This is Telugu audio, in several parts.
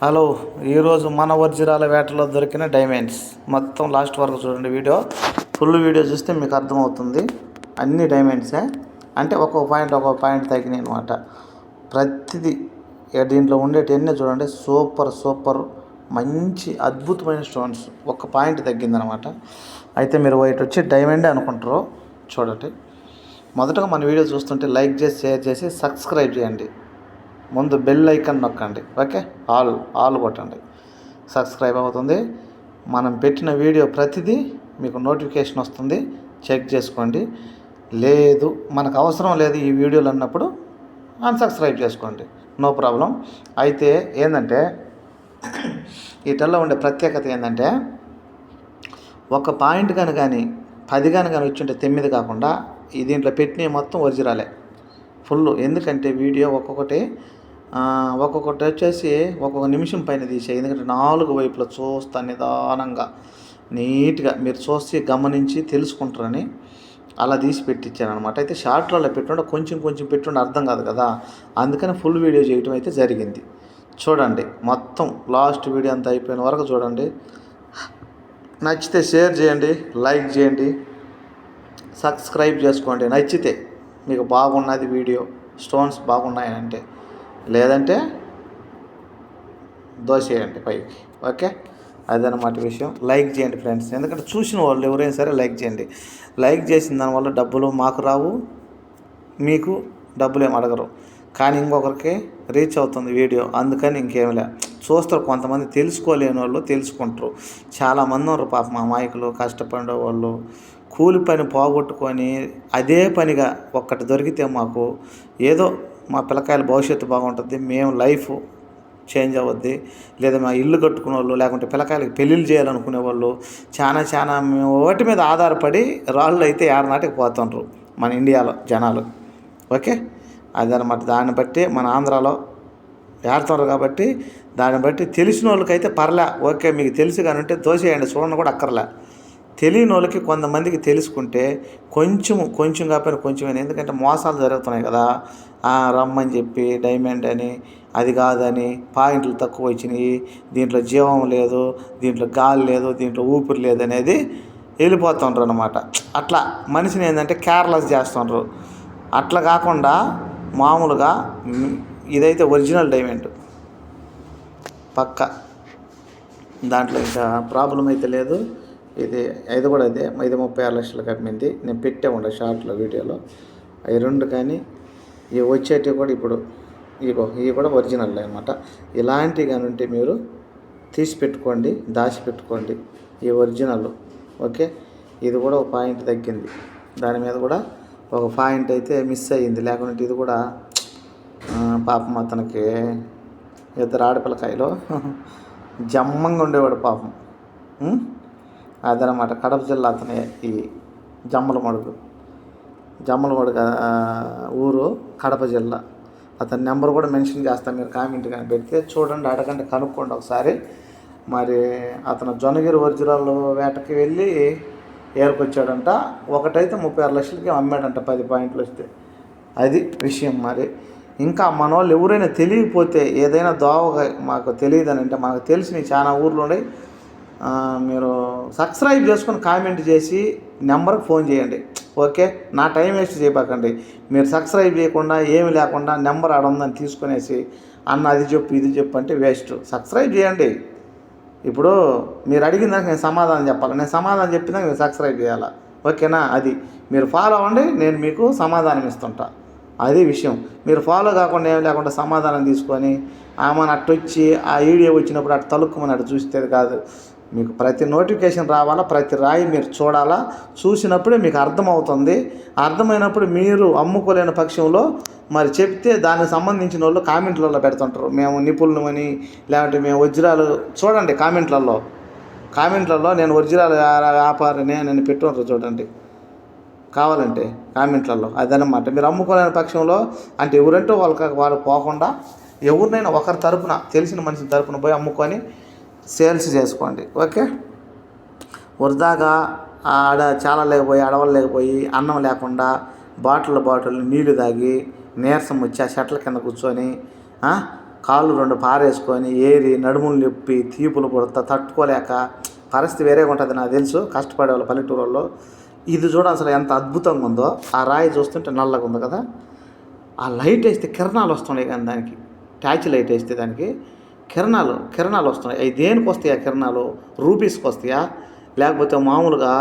హలో, ఈరోజు మన వజ్రాల వేటలో దొరికిన డైమండ్స్ మొత్తం లాస్ట్ వరకు చూడండి. ఫుల్ వీడియో చూస్తే మీకు అర్థమవుతుంది. అన్ని డైమండ్సే, అంటే ఒక్కొక్క పాయింట్ తగ్గినాయి అనమాట. ప్రతిదీ దీంట్లో ఉండేటివన్నీ చూడండి. సూపర్ మంచి అద్భుతమైన స్టోన్స్. ఒక పాయింట్ తగ్గిందనమాట. అయితే మీరు వైట్ వచ్చి డైమండే అనుకుంటారు. చూడండి, మొదటగా మన వీడియో చూస్తుంటే లైక్ చేసి, షేర్ చేసి, సబ్స్క్రైబ్ చేయండి. ముందు బెల్ ఐకాన్ నొక్కండి. ఓకే, ఆల్ కొట్టండి. సబ్స్క్రైబ్ అవుతుంది. మనం పెట్టిన వీడియో ప్రతిదీ మీకు నోటిఫికేషన్ వస్తుంది. చెక్ చేసుకోండి. లేదు మనకు అవసరం లేదు ఈ వీడియోలు అన్నప్పుడు అన్సబ్స్క్రైబ్ చేసుకోండి, నో ప్రాబ్లం. అయితే ఏంటంటే వీటిల్లో ఉండే ప్రత్యేకత ఏంటంటే, ఒక పాయింట్ కానీ 10 కానీ వచ్చింటే 9 కాకుండా దీంట్లో పెట్టినవి మొత్తం ఒరిజినలే ఫుల్. ఎందుకంటే వీడియో ఒక్కొక్కటి వచ్చేసి ఒక్కొక్క నిమిషం పైన తీసే. ఎందుకంటే 4 వైపులా చూస్తా నిదానంగా నీట్గా మీరు చూసి గమనించి తెలుసుకుంటారని అలా తీసి పెట్టించాను అనమాట. అయితే షార్ట్లలో పెట్టుండే కొంచెం పెట్టుండే అర్థం కాదు కదా, అందుకని ఫుల్ వీడియో చేయటం అయితే జరిగింది. చూడండి, మొత్తం లాస్ట్ వీడియో అంతా అయిపోయిన వరకు చూడండి. నచ్చితే షేర్ చేయండి, లైక్ చేయండి, సబ్స్క్రైబ్ చేసుకోండి. నచ్చితే మీకు బాగున్నది వీడియో, స్టోన్స్ బాగున్నాయంటే, లేదంటే దోసేయండి పైకి. ఓకే, అదనమాట విషయం. లైక్ చేయండి ఫ్రెండ్స్, ఎందుకంటే చూసిన వాళ్ళు ఎవరైనా సరే లైక్ చేయండి. లైక్ చేసిన దానివల్ల డబ్బులు మాకు రావు, మీకు డబ్బులు ఏమి అడగరు, కానీ ఇంకొకరికి రీచ్ అవుతుంది వీడియో. అందుకని ఇంకేమి లే, చూస్తారు. కొంతమంది తెలుసుకోలేని వాళ్ళు తెలుసుకుంటారు. చాలామంది ఉన్నారు పాపం అమాయకులు, కష్టపడే వాళ్ళు, కూలి పని పోగొట్టుకొని అదే పనిగా ఒక్కటి దొరికితే మాకు ఏదో మా పిల్లకాయల భవిష్యత్తు బాగుంటుంది, మేము లైఫ్ చేంజ్ అవ్వద్ది, లేదా మా ఇల్లు కట్టుకునే వాళ్ళు, లేకుంటే పిల్లకాయలకి పెళ్ళిళ్ళు చేయాలనుకునే వాళ్ళు చాలా వాటి మీద ఆధారపడి రాళ్ళు అయితే ఏడనాటికి పోతుండ్రు మన ఇండియాలో జనాలు. ఓకే, అదనమాట. దాన్ని బట్టి మన ఆంధ్రాలో ఏడుతున్నారు కాబట్టి దాన్ని బట్టి తెలిసిన వాళ్ళకైతే పర్లే. ఓకే, మీకు తెలిసి కానీ ఉంటే దోసేయండి, చూడండి కూడా అక్కర్లే. తెలియని వాళ్ళకి కొంతమందికి తెలుసుకుంటే కొంచెం కాకపోయినా కొంచెమైనా, ఎందుకంటే మోసాలు జరుగుతున్నాయి కదా. రమ్మని చెప్పి డైమండ్ అని, అది కాదని, పాయింట్లు తక్కువ వచ్చినాయి, దీంట్లో జీవం లేదు, దీంట్లో గాలి లేదు, దీంట్లో ఊపిరి లేదు అనేది వెళ్ళిపోతుండ్రు అనమాట. అట్లా మనిషిని ఏంటంటే కేర్లెస్ చేస్తుండ్రు. అట్లా కాకుండా మామూలుగా ఇదైతే ఒరిజినల్ డైమండ్ పక్క, దాంట్లో ఇంకా ప్రాబ్లం అయితే లేదు. ఇది కూడా అదే. ఇది 36 లక్షలు కమ్మింది. నేను పెట్టే ఉండే షార్ట్లో వీడియోలో అవి 2. కానీ ఇవి వచ్చేటివి కూడా ఇప్పుడు ఇవి కూడా ఒరిజినల్ అనమాట. ఇలాంటివి కానీ ఉంటే మీరు తీసి పెట్టుకోండి, దాచిపెట్టుకోండి. ఈ ఒరిజినల్. ఓకే, ఇది కూడా ఒక పాయింట్ తగ్గింది, దాని మీద కూడా ఒక పాయింట్ అయితే మిస్ అయ్యింది. లేకుంటే ఇది కూడా పాపం అతనికి 2 ఆడపిల్లకాయలు జమ్మంగా ఉండేవాడు పాపం. అదనమాట. కడప జిల్లా అతనే ఈ జమ్మలమడుగు ఊరు, కడప జిల్లా. అతని నెంబర్ కూడా మెన్షన్ చేస్తాను, మీరు కామెంట్ కానీ పెడితే చూడండి, అడగండి, కనుక్కోండి ఒకసారి. మరి అతను జొన్నగిరి ఒరిజినల్ వేటకి వెళ్ళి ఏరుకొచ్చాడంట. ఒకటైతే 36 లక్షలకి అమ్మాడంట 10 పాయింట్లు వస్తే. అది విషయం. మరి ఇంకా మన వాళ్ళు ఎవరైనా తెలియకపోతే, ఏదైనా దోవగా మాకు తెలియదని అంటే, మనకు తెలిసిన చాలా ఊర్లు ఉన్నాయి, మీరు సబ్స్క్రైబ్ చేసుకొని కామెంట్ చేసి నెంబర్కి ఫోన్ చేయండి. ఓకే, నా టైం వేస్ట్ చేయబాకండి. మీరు సబ్స్క్రైబ్ చేయకుండా ఏమి లేకుండా నెంబర్ ఆడ ఉందని తీసుకునేసి అన్న అది చెప్పు ఇది చెప్పు అంటే వేస్ట్. సబ్స్క్రైబ్ చేయండి. ఇప్పుడు మీరు అడిగిన దానికి నేను సమాధానం చెప్పాలి, నేను సమాధానం చెప్పినా మీరు సబ్స్క్రైబ్ చేయాలా. ఓకేనా, అది మీరు ఫాలో అవ్వండి, నేను మీకు సమాధానం ఇస్తుంటా. అది విషయం. మీరు ఫాలో కాకుండా ఏమి లేకుండా సమాధానం తీసుకొని ఆమెను అట్టొచ్చి ఆ వీడియో వచ్చినప్పుడు అటు తలుక్కుమని అటు చూస్తే కాదు. మీకు ప్రతి నోటిఫికేషన్ రావాలా, ప్రతి రాయి మీరు చూడాలా. చూసినప్పుడే మీకు అర్థమవుతుంది. అర్థమైనప్పుడు మీరు అమ్ముకోలేని పక్షంలో మరి చెప్తే దానికి సంబంధించిన వాళ్ళు కామెంట్లలో పెడుతుంటారు, మేము నిపుణులమని, లేకపోతే మేము వజ్రాలు. చూడండి కామెంట్లలో నేను వజ్రాలు వ్యాపారిని నేను పెట్టుకుంటారు చూడండి కావాలంటే కామెంట్లలో. అదనమాట. మీరు అమ్ముకోలేని పక్షంలో అంటే ఎవరంటూ వాళ్ళు పోకుండా ఎవరినైనా ఒకరి తరపున, తెలిసిన మనిషి తరపున పోయి అమ్ముకొని సేల్స్ చేసుకోండి. ఓకే, వృధాగా చాలా లేకపోయి అడవులు లేకపోయి అన్నం లేకుండా బాటిల్ నీళ్లు తాగి నీరసం వచ్చి ఆ చెట్ల కింద కూర్చొని కాళ్ళు 2 పారేసుకొని ఏరి నడుములు నొప్పి తీపులు పుడతా తట్టుకోలేక పరిస్థితి వేరేగా ఉంటుంది నాకు తెలుసు, కష్టపడే వాళ్ళు పల్లెటూరులో. ఇది చూడ అసలు ఎంత అద్భుతంగా ఉందో. ఆ రాయి చూస్తుంటే నల్లగా ఉంది కదా, ఆ లైట్ వేస్తే కిరణాలు వస్తున్నాయి. కానీ దానికి ట్యాచ్ లైట్ వేస్తే దానికి కిరణాలు వస్తున్నాయి. అవి దేనికి వస్తాయా కిరణాలు? రూపీస్కి వస్తాయా లేకపోతే మామూలుగా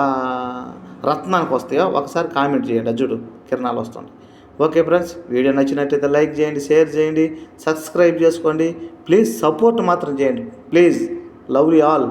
రత్నానికి వస్తాయో ఒకసారి కామెంట్ చేయండి. అజ్జుడు కిరణాలు వస్తుంది. ఓకే ఫ్రెండ్స్, వీడియో నచ్చినట్టయితే లైక్ చేయండి, షేర్ చేయండి, సబ్స్క్రైబ్ చేసుకోండి. ప్లీజ్ సపోర్ట్ మాత్రం చేయండి. Please, love you all.